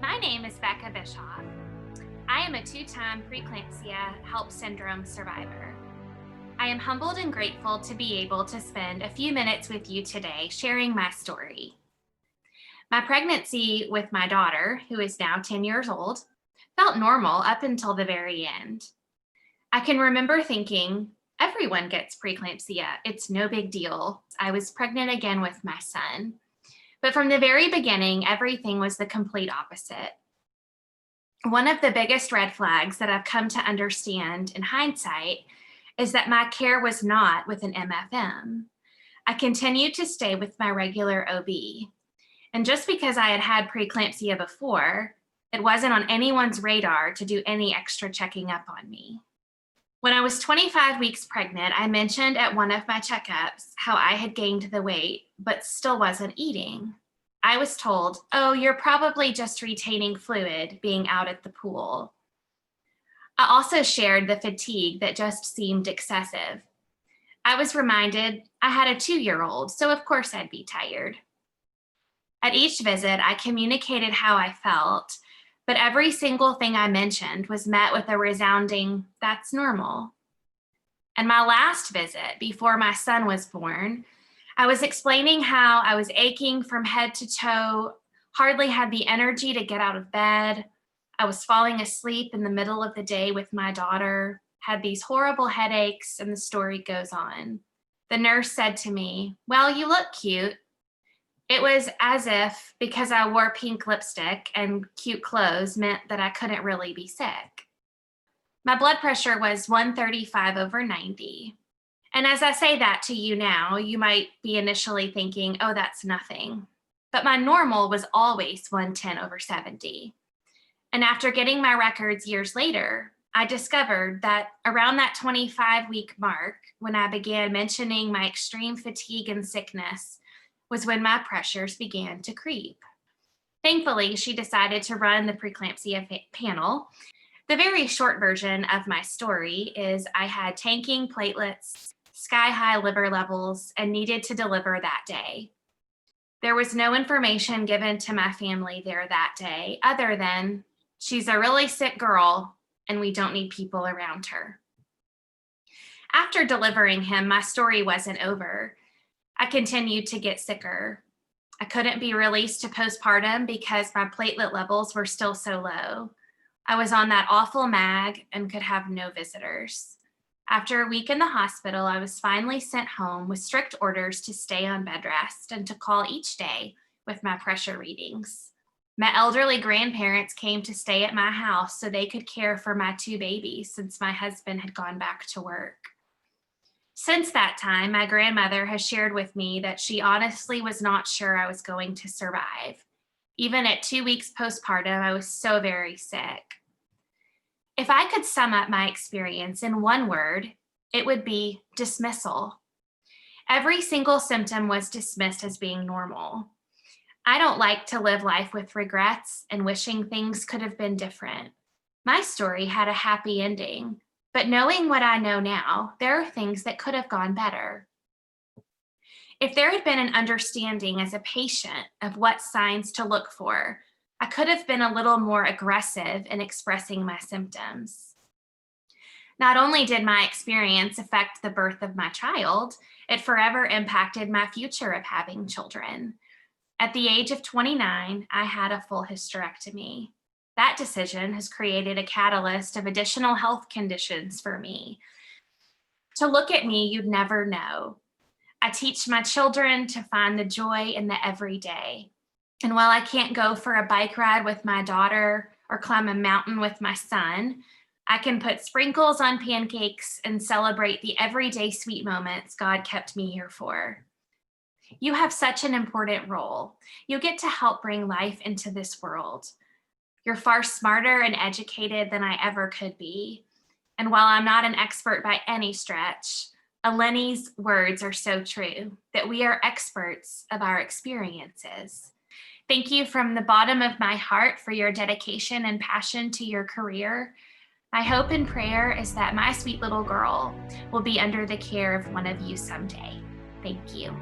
My name is Bekah Bischoff. I am a two-time preeclampsia HELP syndrome survivor. I am humbled and grateful to be able to spend a few minutes with you today sharing my story. My pregnancy with my daughter, who is now 10 years old, felt normal up until the very end. I can remember thinking, everyone gets preeclampsia. It's no big deal. I was pregnant again with my son. But from the very beginning, everything was the complete opposite. One of the biggest red flags that I've come to understand in hindsight is that my care was not with an MFM. I continued to stay with my regular OB. And just because I had had preeclampsia before, it wasn't on anyone's radar to do any extra checking up on me. When I was 25 weeks pregnant, I mentioned at one of my checkups how I had gained the weight, but still wasn't eating. I was told, oh, you're probably just retaining fluid being out at the pool. I also shared the fatigue that just seemed excessive. I was reminded I had a 2-year-old, so of course I'd be tired. At each visit, I communicated how I felt, but every single thing I mentioned was met with a resounding, that's normal. And my last visit, before my son was born, I was explaining how I was aching from head to toe, hardly had the energy to get out of bed. I was falling asleep in the middle of the day with my daughter, had these horrible headaches, and the story goes on. The nurse said to me, well, you look cute. It was as if, because I wore pink lipstick and cute clothes, meant that I couldn't really be sick. My blood pressure was 135/90. And as I say that to you now, you might be initially thinking, oh, that's nothing. But my normal was always 110/70. And after getting my records years later, I discovered that around that 25-week mark, when I began mentioning my extreme fatigue and sickness, was when my pressures began to creep. Thankfully, she decided to run the preeclampsia panel. The very short version of my story is I had tanking platelets, sky-high liver levels, and needed to deliver that day. There was no information given to my family there that day other than she's a really sick girl and we don't need people around her. After delivering him, my story wasn't over. I continued to get sicker. I couldn't be released to postpartum because my platelet levels were still so low. I was on that awful MAG and could have no visitors. After a week in the hospital, I was finally sent home with strict orders to stay on bed rest and to call each day with my pressure readings. My elderly grandparents came to stay at my house so they could care for my 2 babies since my husband had gone back to work. Since that time, my grandmother has shared with me that she honestly was not sure I was going to survive. Even at 2 weeks postpartum, I was so very sick. If I could sum up my experience in one word, it would be dismissal. Every single symptom was dismissed as being normal. I don't like to live life with regrets and wishing things could have been different. My story had a happy ending. But knowing what I know now, there are things that could have gone better. If there had been an understanding as a patient of what signs to look for, I could have been a little more aggressive in expressing my symptoms. Not only did my experience affect the birth of my child, it forever impacted my future of having children. At the age of 29, I had a full hysterectomy. That decision has created a catalyst of additional health conditions for me. To look at me, you'd never know. I teach my children to find the joy in the everyday. And while I can't go for a bike ride with my daughter or climb a mountain with my son, I can put sprinkles on pancakes and celebrate the everyday sweet moments God kept me here for. You have such an important role. You get to help bring life into this world. You're far smarter and educated than I ever could be. And while I'm not an expert by any stretch, Eleni's words are so true, that we are experts of our experiences. Thank you from the bottom of my heart for your dedication and passion to your career. My hope and prayer is that my sweet little girl will be under the care of one of you someday. Thank you.